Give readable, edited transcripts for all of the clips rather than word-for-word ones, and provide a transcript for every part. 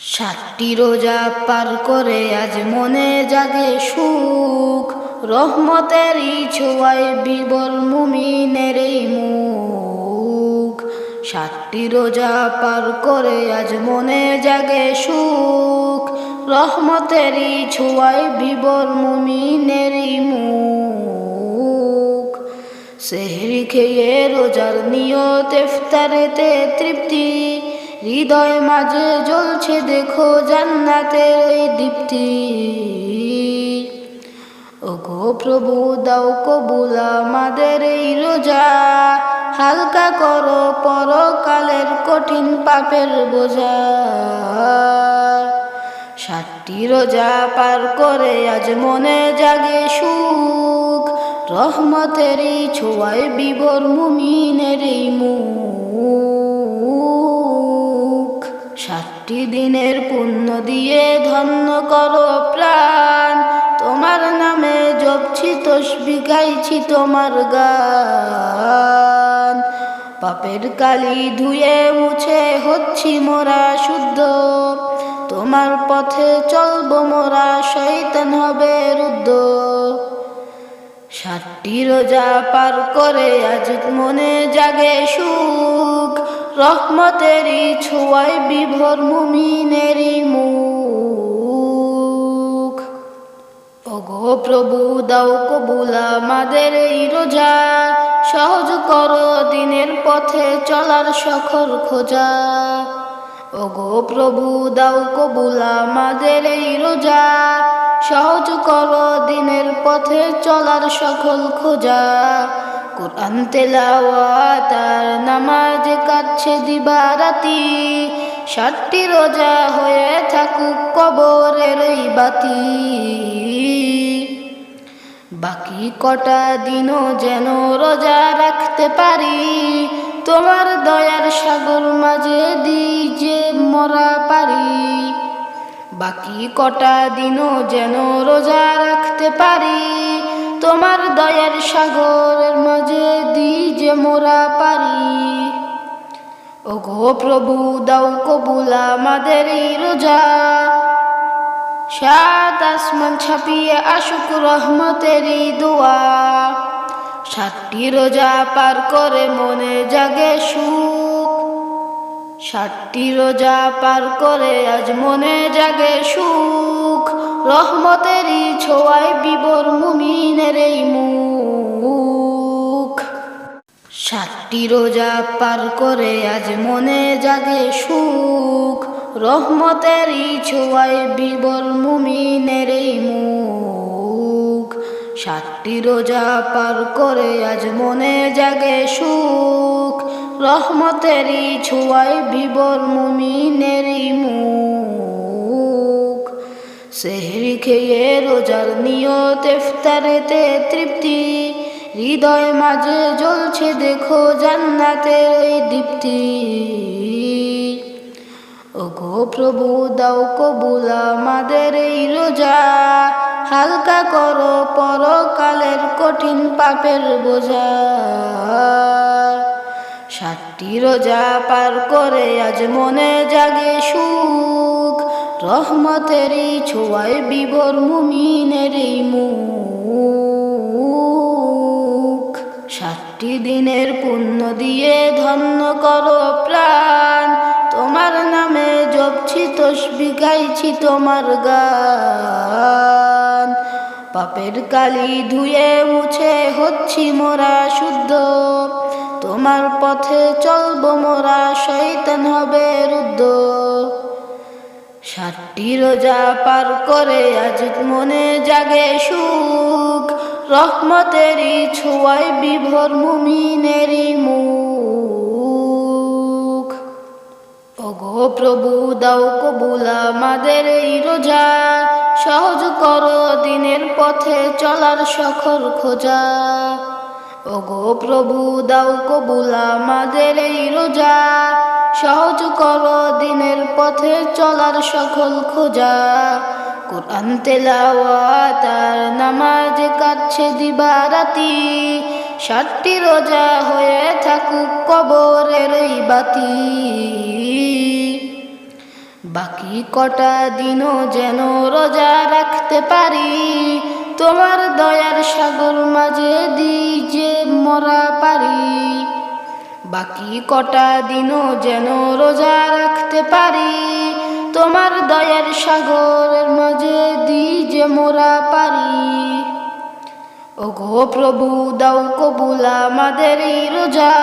সাতটি রোজা পার করে আজ মনে জাগে সুখ, রহমতেরই ছোঁয়ায় বিবল মুমিনের এই মুখ। সাতটি রোজা পার করে আজ মনে জাগে সুখ, রহমতেরই ছোঁয়ায় বিবল মুমিনের এই মুখ। সেহরি খেয়ে রোজার নিয়ত ইফতারেতে তৃপ্তি, হৃদয় মাঝে জ্বলছে দেখো জান্নাতের ওই দীপ্তি। ওগো প্রভু দাও কবুল আমাদের এই রোজা, হালকা করো পরকালের কঠিন পাপের বোঝা। সাতটি রোজা পার করে আজ মনে জাগে সুখ, রহমতেরই ছোঁয়ায় বিভোর মুমিনের এই মুখ। সাতটি দিনের পুণ্য দিয়ে ধন্য করো প্রাণ, তোমার নামে জপছি তসবিহ গাইছি তোমার গান। পাপের কালি ধুয়ে মুছে হচ্ছি মোরা শুদ্ধ, তোমার পথে চলবো মোরা শয়তান হবে রুদ্ধ। সাতটি রোজা পার করে আজ মনে জাগে সুখ, রহমতেরই ছোঁয়ায় বিভোর মুমিনেরই মুখ। ওগো প্রভু দাও কবুল আমাদের এই রোজা, সহজ করো দিনের পথে চলার সখর খোঁজা। ওগো প্রভু দাও কবুল আমাদের এই রোজা, সহজ করো দিনের পথে চলার সকল খোঁজা। কোরআন তেলাওয়াত আর নামাজ কাটছে দিবারাতি, সাতটি রোজা হয়ে থাকুক কবরের এই বাতি। বাকি কটা দিনও যেন রোজা রাখতে পারি, তোমার দয়ার সাগর মাঝে দিজে মরা পারি। বাকি কটা দিনও যেন রোজা রাখতে পারি, তোমার দয়ার সাগরের মাঝে দিজে মোরা পারি। ওগো প্রভু দাও কবুল আমাদের এই রোজা, সাত আসমান ছাপিয়ে আসুক রহমতেরই দোয়া। সাতটি রোজা পার করে মনে জাগে সুখ, সাতটি রোজা পার করে আজ মনে জাগে সুখ, রহমতেরই ছোঁয়ায় বিভোর মুমিনের এই মুখ। সাতটি রোজা পার করে আজ মনে জাগে সুখ, রহমতেরই ছোঁয়ায় বিভোর মুমিনের এই মুখ। সাতটি রোজা পার করে আজ মনে জাগে সুখ, রহমতেরই ছোঁয়ায় বিভোর মুমিনের এই মুখ। সেহরি খেয়ে রোজার নিয়ত ইফতারেতে তৃপ্তি, হৃদয় মাঝে জ্বলছে দেখো জান্নাতের ওই দীপ্তি। ওগো প্রভু দাও কবুল আমাদের এই রোজা, হালকা করো পরকালের কঠিন পাপের বোঝা। সাতটি রোজা পার করে আজ মনে জাগে সুখ, রহমতেরই ছোঁয়ায় বিভোর মুমিনের এই মুখ। সাতটি দিনের পুণ্য দিয়ে ধন্য করো প্রাণ, তোমার নামে জপছি তসবিহ গাইছি তোমার গান। পাপের কালি ধুয়ে মুছে হচ্ছি মোরা শুদ্ধ, তোমার পথে চলবো মোরা শয়তান হবে রুদ্ধ। সাতটি রোজা পার করে আজ মনে জাগে সুখ, রহমতেরই ছোঁয়ায় বিভোর মুমিনেরই মুখ। ওগো প্রভু দাও কবুল আমাদের এই রোজা, সহজ করো দিনের পথে চলার সখর খোঁজা। ওগো প্রভু দাও কবুল আমাদের এই রোজা, সহজ করো দিনের পথে চলার সকল খোঁজা। কোরআন তেলাওয়াত আর নামাজ কাটছে দিবারাতি, সাতটি রোজা হয়ে থাকুক কবরের এই বাতি। বাকি কটা দিনও যেন রোজা রাখতে পারি, তোমার দয়ার সাগর মাঝে দিই যে মরা পারি। বাকি কটা দিনও যেন রোজা রাখতে পারি, তোমার দয়ার সাগরের মাঝে দিই যে মোরা পারি। ওগো প্রভু দাও কবুল আমাদের এই রোজা,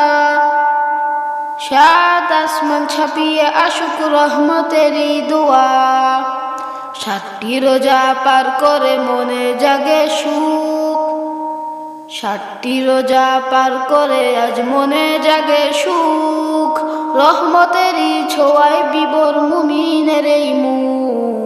সাত আসমান ছাপিয়ে আসুক রহমতেরই দোয়া। 7টি রোজা পার করে মনে জাগে সুখ, 7টি রোজা পার করে আজ মনে জাগে সুখ। রহমতেরই ছোঁয়ায় বিবর মুমিনের এই মুখ।